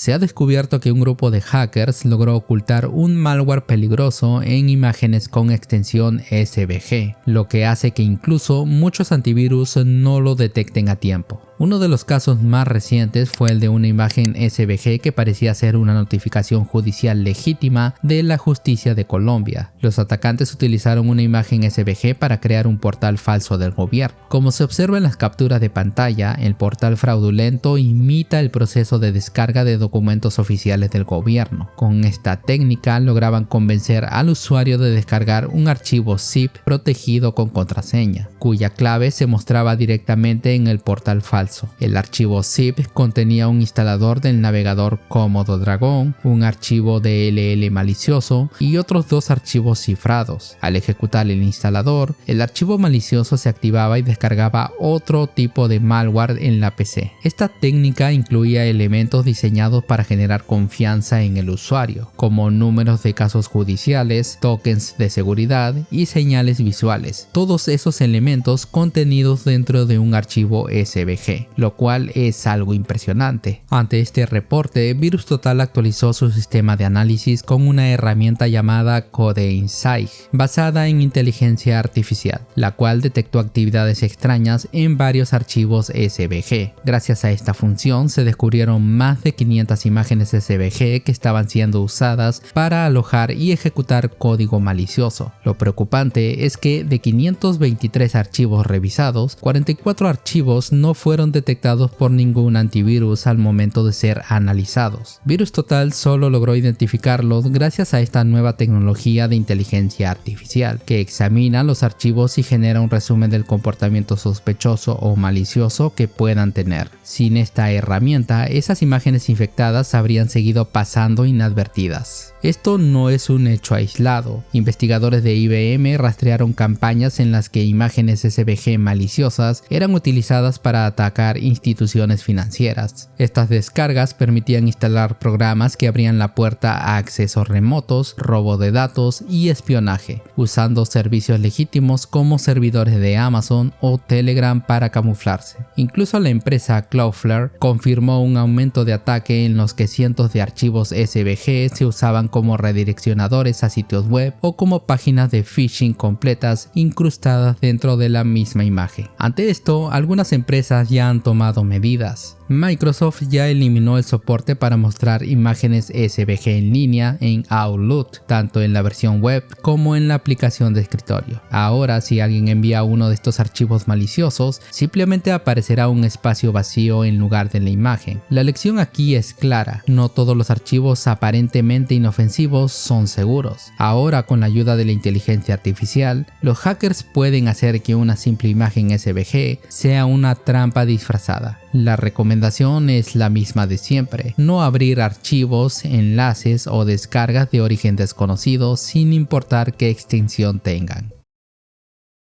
Se ha descubierto que un grupo de hackers logró ocultar un malware peligroso en imágenes con extensión SVG, lo que hace que incluso muchos antivirus no lo detecten a tiempo. Uno de los casos más recientes fue el de una imagen SVG que parecía ser una notificación judicial legítima de la justicia de Colombia. Los atacantes utilizaron una imagen SVG para crear un portal falso del gobierno. Como se observa en las capturas de pantalla, el portal fraudulento imita el proceso de descarga de documentos oficiales del gobierno. Con esta técnica lograban convencer al usuario de descargar un archivo zip protegido con contraseña, cuya clave se mostraba directamente en el portal falso. El archivo zip contenía un instalador del navegador Comodo Dragón, un archivo DLL malicioso y otros dos archivos cifrados. Al ejecutar el instalador, el archivo malicioso se activaba y descargaba otro tipo de malware en la PC. Esta técnica incluía elementos diseñados para generar confianza en el usuario, como números de casos judiciales, tokens de seguridad y señales visuales. Todos esos elementos contenidos dentro de un archivo SVG. Lo cual es algo impresionante. Ante este reporte, VirusTotal actualizó su sistema de análisis con una herramienta llamada CodeInsight, basada en inteligencia artificial, la cual detectó actividades extrañas en varios archivos SVG. Gracias a esta función se descubrieron más de 500 imágenes SVG que estaban siendo usadas para alojar y ejecutar código malicioso. Lo preocupante es que de 523 archivos revisados, 44 archivos no fueron detectados por ningún antivirus al momento de ser analizados. VirusTotal solo logró identificarlos gracias a esta nueva tecnología de inteligencia artificial, que examina los archivos y genera un resumen del comportamiento sospechoso o malicioso que puedan tener. Sin esta herramienta, esas imágenes infectadas habrían seguido pasando inadvertidas. Esto no es un hecho aislado. Investigadores de IBM rastrearon campañas en las que imágenes SVG maliciosas eran utilizadas para atacar instituciones financieras. Estas descargas permitían instalar programas que abrían la puerta a accesos remotos, robo de datos y espionaje, usando servicios legítimos como servidores de Amazon o Telegram para camuflarse. Incluso la empresa Cloudflare confirmó un aumento de ataque en los que cientos de archivos SVG se usaban como redireccionadores a sitios web o como páginas de phishing completas incrustadas dentro de la misma imagen. Ante esto, algunas empresas ya han tomado medidas. Microsoft ya eliminó el soporte para mostrar imágenes SVG en línea en Outlook, tanto en la versión web como en la aplicación de escritorio. Ahora, si alguien envía uno de estos archivos maliciosos, simplemente aparecerá un espacio vacío en lugar de la imagen. La lección aquí es clara: no todos los archivos aparentemente inofensivos son seguros. Ahora, con la ayuda de la inteligencia artificial, los hackers pueden hacer que una simple imagen SVG sea una trampa disfrazada. La recomendación es la misma de siempre: no abrir archivos, enlaces o descargas de origen desconocido sin importar qué extensión tengan.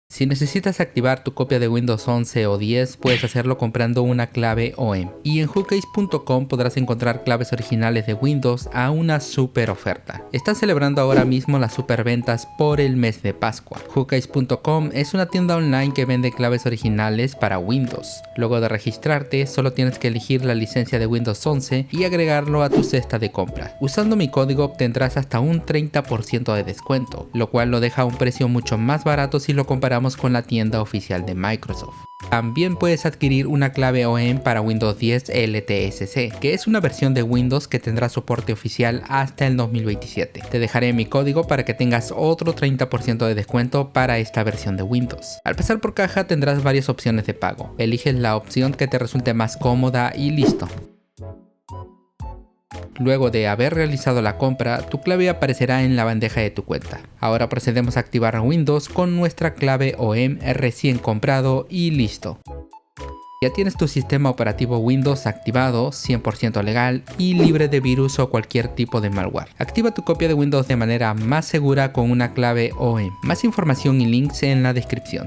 Si necesitas activar tu copia de Windows 11 o 10, puedes hacerlo comprando una clave OEM. Y en Hookcase.com podrás encontrar claves originales de Windows a una super oferta. Están celebrando ahora mismo las super ventas por el mes de Pascua. Hookcase.com es una tienda online que vende claves originales para Windows. Luego de registrarte, solo tienes que elegir la licencia de Windows 11 y agregarlo a tu cesta de compra. Usando mi código obtendrás hasta un 30% de descuento, lo cual lo deja a un precio mucho más barato si lo comparamos con la tienda oficial de Microsoft. También puedes adquirir una clave OEM para Windows 10 LTSC, que es una versión de Windows que tendrá soporte oficial hasta el 2027. Te dejaré mi código para que tengas otro 30% de descuento para esta versión de Windows. Al pasar por caja tendrás varias opciones de pago. Eliges la opción que te resulte más cómoda y listo. Luego de haber realizado la compra, tu clave aparecerá en la bandeja de tu cuenta. Ahora procedemos a activar Windows con nuestra clave OEM recién comprado y listo. Ya tienes tu sistema operativo Windows activado, 100% legal y libre de virus o cualquier tipo de malware. Activa tu copia de Windows de manera más segura con una clave OEM. Más información y links en la descripción.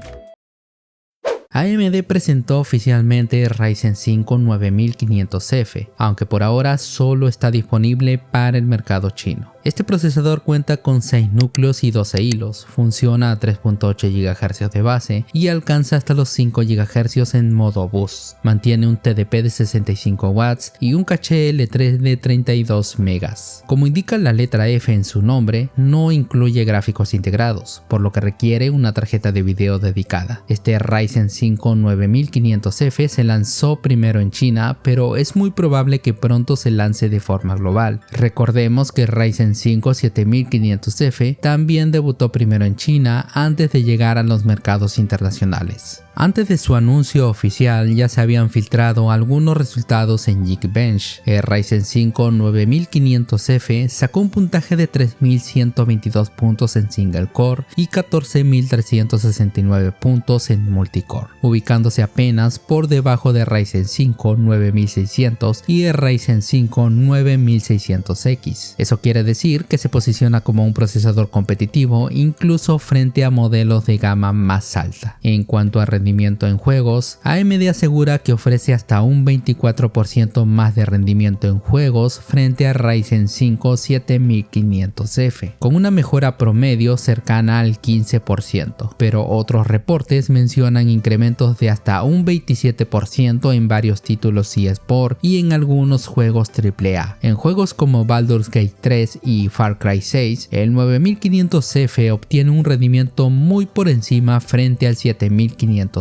AMD presentó oficialmente Ryzen 5 9500F, aunque por ahora solo está disponible para el mercado chino. Este procesador cuenta con 6 núcleos y 12 hilos, funciona a 3.8 GHz de base y alcanza hasta los 5 GHz en modo boost. Mantiene un TDP de 65 watts y un caché L3 de 32 megas. Como indica la letra F en su nombre, no incluye gráficos integrados, por lo que requiere una tarjeta de video dedicada. Este Ryzen 5 9500F se lanzó primero en China, pero es muy probable que pronto se lance de forma global. Recordemos que Ryzen 5 7500F también debutó primero en China antes de llegar a los mercados internacionales. Antes de su anuncio oficial ya se habían filtrado algunos resultados en Geekbench. El Ryzen 5 9500F sacó un puntaje de 3122 puntos en single core y 14369 puntos en multicore, ubicándose apenas por debajo de Ryzen 5 9600 y el Ryzen 5 9600X. Eso quiere decir que se posiciona como un procesador competitivo incluso frente a modelos de gama más alta. En cuanto a rendimiento en juegos, AMD asegura que ofrece hasta un 24% más de rendimiento en juegos frente a Ryzen 5 7500F, con una mejora promedio cercana al 15%, pero otros reportes mencionan incrementos de hasta un 27% en varios títulos eSport y en algunos juegos AAA. En juegos como Baldur's Gate 3 y Far Cry 6, el 9500F obtiene un rendimiento muy por encima frente al 7500F,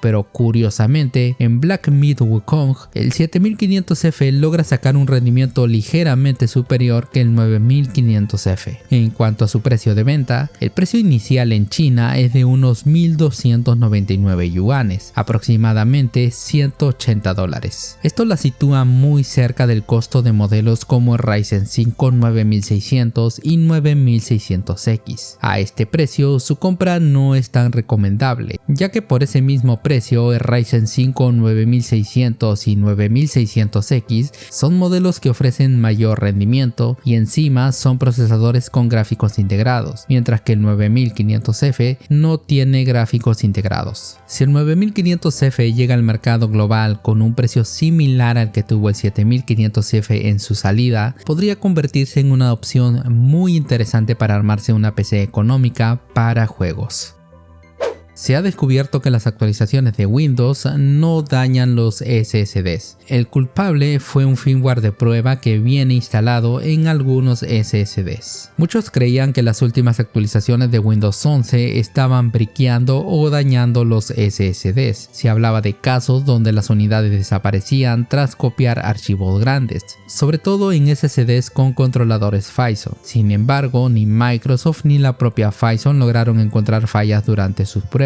pero curiosamente en Black Myth Wukong el 7500F logra sacar un rendimiento ligeramente superior que el 9500F. En cuanto a su precio de venta, el precio inicial en China es de unos 1299 yuanes, aproximadamente $180. Esto la sitúa muy cerca del costo de modelos como el Ryzen 5 9600 y 9600X. A este precio su compra no es tan recomendable, ya que por ese mismo precio el Ryzen 5 9600 y 9600X son modelos que ofrecen mayor rendimiento y encima son procesadores con gráficos integrados, mientras que el 9500F no tiene gráficos integrados. Si el 9500F llega al mercado global con un precio similar al que tuvo el 7500F en su salida, podría convertirse en una opción muy interesante para armarse una PC económica para juegos. Se ha descubierto que las actualizaciones de Windows no dañan los SSDs. El culpable fue un firmware de prueba que viene instalado en algunos SSDs. Muchos creían que las últimas actualizaciones de Windows 11 estaban briqueando o dañando los SSDs. Se hablaba de casos donde las unidades desaparecían tras copiar archivos grandes, sobre todo en SSDs con controladores Phison. Sin embargo, ni Microsoft ni la propia Phison lograron encontrar fallas durante sus pruebas,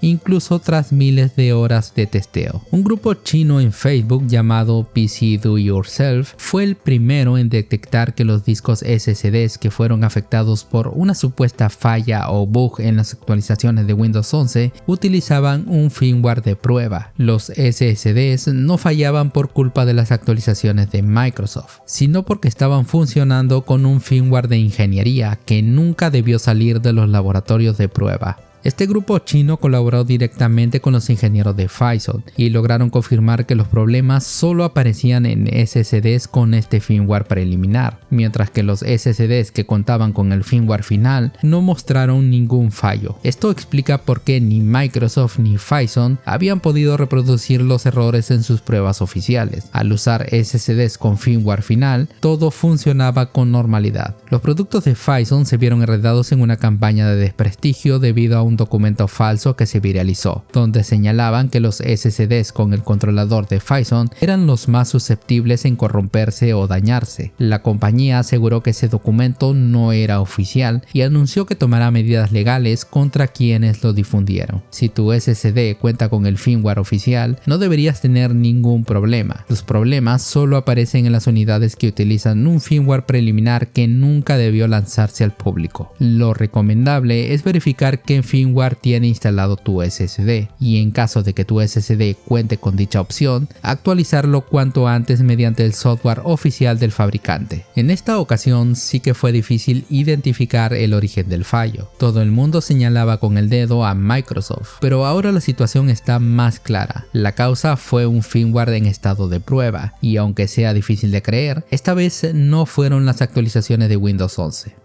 incluso tras miles de horas de testeo. Un grupo chino en Facebook llamado PC Do Yourself fue el primero en detectar que los discos SSDs que fueron afectados por una supuesta falla o bug en las actualizaciones de Windows 11 utilizaban un firmware de prueba. Los SSDs no fallaban por culpa de las actualizaciones de Microsoft, sino porque estaban funcionando con un firmware de ingeniería que nunca debió salir de los laboratorios de prueba. Este grupo chino colaboró directamente con los ingenieros de Phison y lograron confirmar que los problemas solo aparecían en SSDs con este firmware preliminar, mientras que los SSDs que contaban con el firmware final no mostraron ningún fallo. Esto explica por qué ni Microsoft ni Phison habían podido reproducir los errores en sus pruebas oficiales. Al usar SSDs con firmware final, todo funcionaba con normalidad. Los productos de Phison se vieron enredados en una campaña de desprestigio debido a un documento falso que se viralizó, donde señalaban que los SSDs con el controlador de Phison eran los más susceptibles en corromperse o dañarse. La compañía aseguró que ese documento no era oficial y anunció que tomará medidas legales contra quienes lo difundieron. Si tu SSD cuenta con el firmware oficial, no deberías tener ningún problema. Los problemas solo aparecen en las unidades que utilizan un firmware preliminar que nunca debió lanzarse al público. Lo recomendable es verificar qué firmware firmware tiene instalado tu SSD y en caso de que tu SSD cuente con dicha opción, actualizarlo cuanto antes mediante el software oficial del fabricante. En esta ocasión sí que fue difícil identificar el origen del fallo. Todo el mundo señalaba con el dedo a Microsoft, pero ahora la situación está más clara. La causa fue un firmware en estado de prueba y aunque sea difícil de creer, esta vez no fueron las actualizaciones de Windows 11.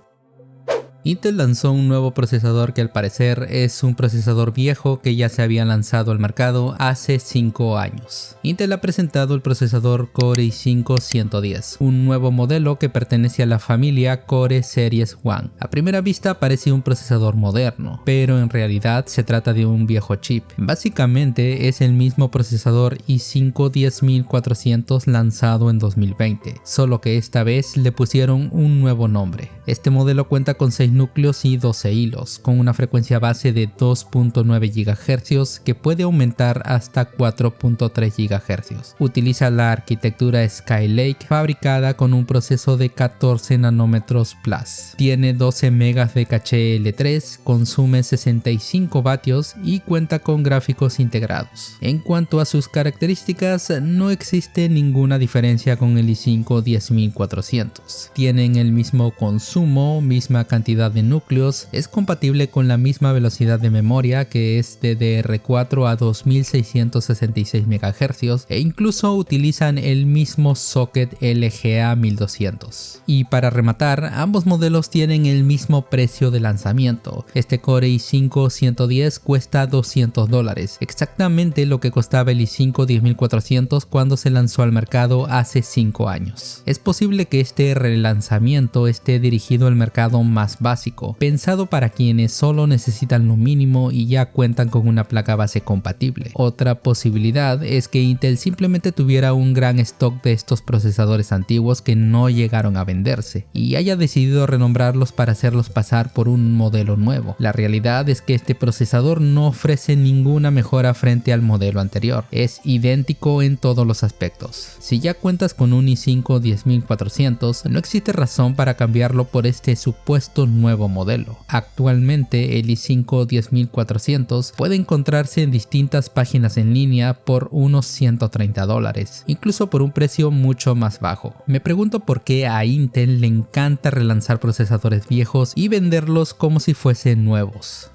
Intel lanzó un nuevo procesador que al parecer es un procesador viejo que ya se había lanzado al mercado hace 5 años. Intel ha presentado el procesador Core i5-110, un nuevo modelo que pertenece a la familia Core Series One. A primera vista parece un procesador moderno, pero en realidad se trata de un viejo chip. Básicamente es el mismo procesador i5-10400 lanzado en 2020, solo que esta vez le pusieron un nuevo nombre. Este modelo cuenta con 6 núcleos y 12 hilos, con una frecuencia base de 2.9 GHz que puede aumentar hasta 4.3 GHz. Utiliza la arquitectura Skylake fabricada con un proceso de 14 nanómetros Plus. Tiene 12 MB de caché L3, consume 65 vatios y cuenta con gráficos integrados. En cuanto a sus características, no existe ninguna diferencia con el i5-10400. Tienen el mismo consumo, misma cantidad de núcleos, es compatible con la misma velocidad de memoria que es DDR4 a 2666 MHz e incluso utilizan el mismo socket LGA 1200. Y para rematar, ambos modelos tienen el mismo precio de lanzamiento. Este Core i5-110 cuesta $200, exactamente lo que costaba el i5-10400 cuando se lanzó al mercado hace 5 años. Es posible que este relanzamiento esté dirigido al mercado más básico, pensado para quienes solo necesitan lo mínimo y ya cuentan con una placa base compatible. Otra posibilidad es que Intel simplemente tuviera un gran stock de estos procesadores antiguos que no llegaron a venderse y haya decidido renombrarlos para hacerlos pasar por un modelo nuevo. La realidad es que este procesador no ofrece ninguna mejora frente al modelo anterior, es idéntico en todos los aspectos. Si ya cuentas con un i5-10400, no existe razón para cambiarlo por este supuesto nuevo modelo. Actualmente el i5-10400 puede encontrarse en distintas páginas en línea por unos $130, incluso por un precio mucho más bajo. Me pregunto por qué a Intel le encanta relanzar procesadores viejos y venderlos como si fuesen nuevos.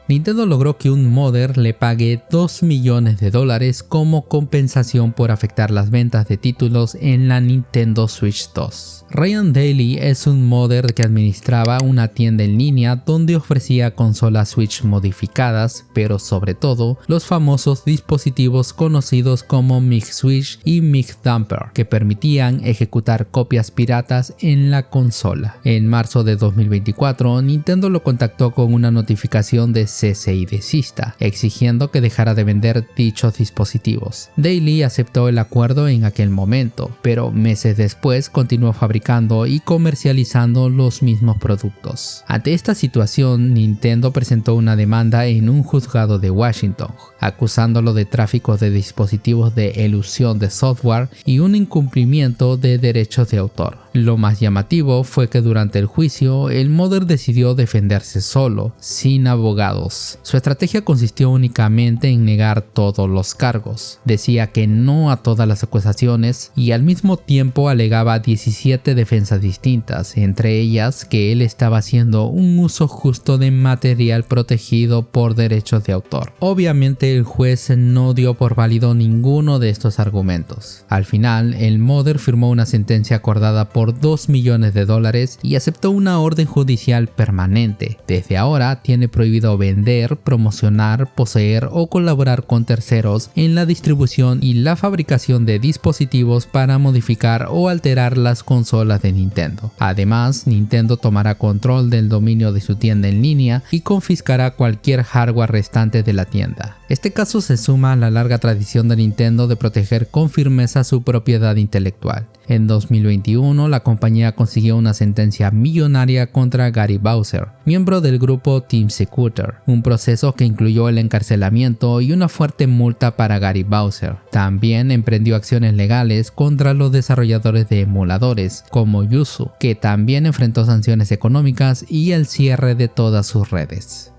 Nintendo logró que un modder le pague $2 millones como compensación por afectar las ventas de títulos en la Nintendo Switch 2. Ryan Daly es un modder que administraba una tienda en línea donde ofrecía consolas Switch modificadas, pero sobre todo los famosos dispositivos conocidos como MIG-Switch y MIG-Dumper, que permitían ejecutar copias piratas en la consola. En marzo de 2024, Nintendo lo contactó con una notificación de cese y desista, exigiendo que dejara de vender dichos dispositivos. Daly aceptó el acuerdo en aquel momento, pero meses después continuó fabricando y comercializando los mismos productos. Ante esta situación, Nintendo presentó una demanda en un juzgado de Washington, acusándolo de tráfico de dispositivos de elusión de software y un incumplimiento de derechos de autor. Lo más llamativo fue que durante el juicio, el modder decidió defenderse solo, sin abogados. Su estrategia consistió únicamente en negar todos los cargos. Decía que no a todas las acusaciones y al mismo tiempo alegaba 17 defensas distintas, entre ellas que él estaba haciendo un uso justo de material protegido por derechos de autor. Obviamente el juez no dio por válido ninguno de estos argumentos. Al final, el modder firmó una sentencia acordada por $2 millones y aceptó una orden judicial permanente. Desde ahora tiene prohibido vender, promocionar, poseer o colaborar con terceros en la distribución y la fabricación de dispositivos para modificar o alterar las consolas de Nintendo. Además, Nintendo tomará control del dominio de su tienda en línea y confiscará cualquier hardware restante de la tienda. Este caso se suma a la larga tradición de Nintendo de proteger con firmeza su propiedad intelectual. En 2021, la compañía consiguió una sentencia millonaria contra Gary Bowser, miembro del grupo Team Secutor, un proceso que incluyó el encarcelamiento y una fuerte multa para Gary Bowser. También emprendió acciones legales contra los desarrolladores de emuladores, como Yuzu, que también enfrentó sanciones económicas y el cierre de todas sus redes.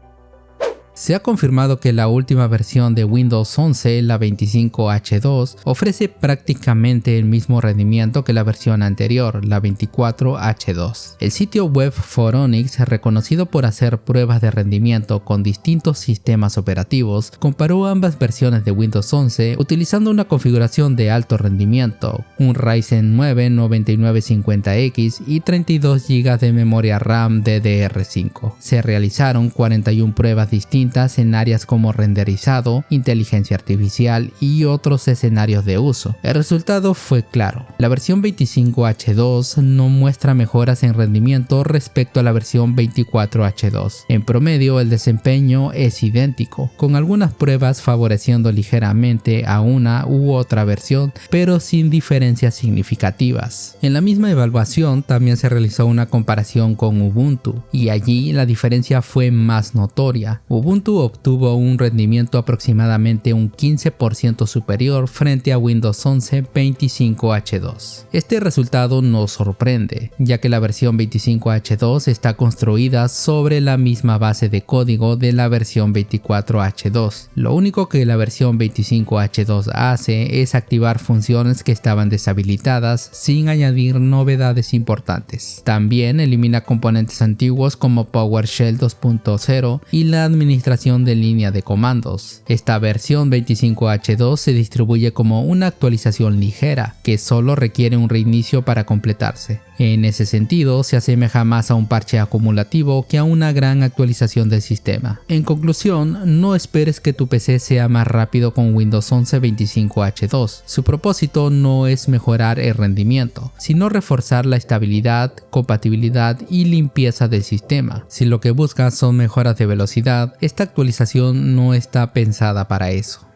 Se ha confirmado que la última versión de Windows 11, la 25H2, ofrece prácticamente el mismo rendimiento que la versión anterior, la 24H2. El sitio web Phoronix, reconocido por hacer pruebas de rendimiento con distintos sistemas operativos, comparó ambas versiones de Windows 11 utilizando una configuración de alto rendimiento, un Ryzen 9 9950X y 32 GB de memoria RAM DDR5. Se realizaron 41 pruebas distintas en áreas como renderizado, inteligencia artificial y otros escenarios de uso. El resultado fue claro. La versión 25H2 no muestra mejoras en rendimiento respecto a la versión 24H2. En promedio, el desempeño es idéntico, con algunas pruebas favoreciendo ligeramente a una u otra versión, pero sin diferencias significativas. En la misma evaluación también se realizó una comparación con Ubuntu, y allí la diferencia fue más notoria. Ubuntu obtuvo un rendimiento aproximadamente un 15% superior frente a Windows 11 25H2. Este resultado nos sorprende, ya que la versión 25H2 está construida sobre la misma base de código de la versión 24H2. Lo único que la versión 25H2 hace es activar funciones que estaban deshabilitadas sin añadir novedades importantes. También elimina componentes antiguos como PowerShell 2.0 y la administración de línea de comandos. Esta versión 25H2 se distribuye como una actualización ligera que solo requiere un reinicio para completarse. En ese sentido, se asemeja más a un parche acumulativo que a una gran actualización del sistema. En conclusión, no esperes que tu PC sea más rápido con Windows 11 25H2. Su propósito no es mejorar el rendimiento, sino reforzar la estabilidad, compatibilidad y limpieza del sistema. Si lo que buscas son mejoras de velocidad, esta actualización no está pensada para eso.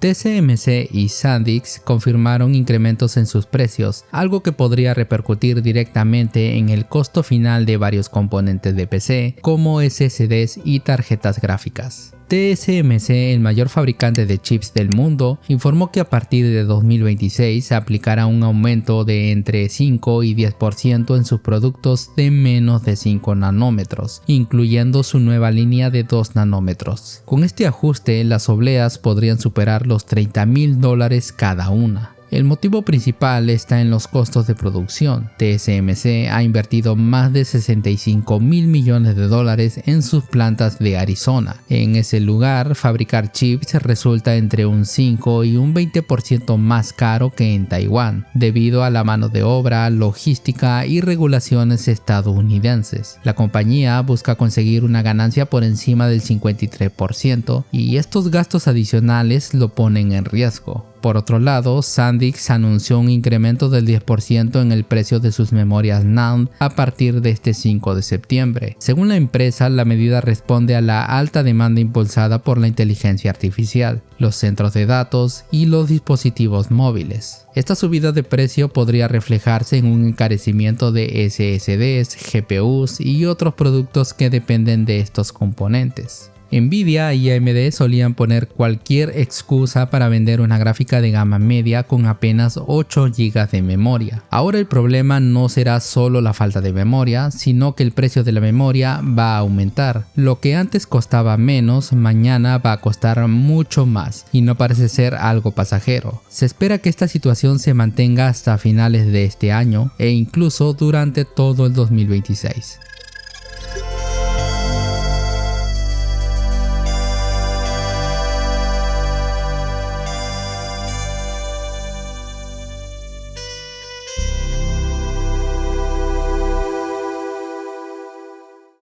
TSMC y SanDisk confirmaron incrementos en sus precios, algo que podría repercutir directamente en el costo final de varios componentes de PC, como SSDs y tarjetas gráficas. TSMC, el mayor fabricante de chips del mundo, informó que a partir de 2026 se aplicará un aumento de entre 5 y 10% en sus productos de menos de 5 nanómetros, incluyendo su nueva línea de 2 nanómetros. Con este ajuste, las obleas podrían superar los $30.000 cada una. El motivo principal está en los costos de producción. TSMC ha invertido más de $65.000 millones en sus plantas de Arizona. En ese lugar, fabricar chips resulta entre un 5 y un 20% más caro que en Taiwán, debido a la mano de obra, logística y regulaciones estadounidenses. La compañía busca conseguir una ganancia por encima del 53% y estos gastos adicionales lo ponen en riesgo. Por otro lado, SanDisk anunció un incremento del 10% en el precio de sus memorias NAND a partir de este 5 de septiembre. Según la empresa, la medida responde a la alta demanda impulsada por la inteligencia artificial, los centros de datos y los dispositivos móviles. Esta subida de precio podría reflejarse en un encarecimiento de SSDs, GPUs y otros productos que dependen de estos componentes. Nvidia y AMD solían poner cualquier excusa para vender una gráfica de gama media con apenas 8 GB de memoria. Ahora el problema no será solo la falta de memoria, sino que el precio de la memoria va a aumentar. Lo que antes costaba menos, mañana va a costar mucho más, y no parece ser algo pasajero. Se espera que esta situación se mantenga hasta finales de este año e incluso durante todo el 2026.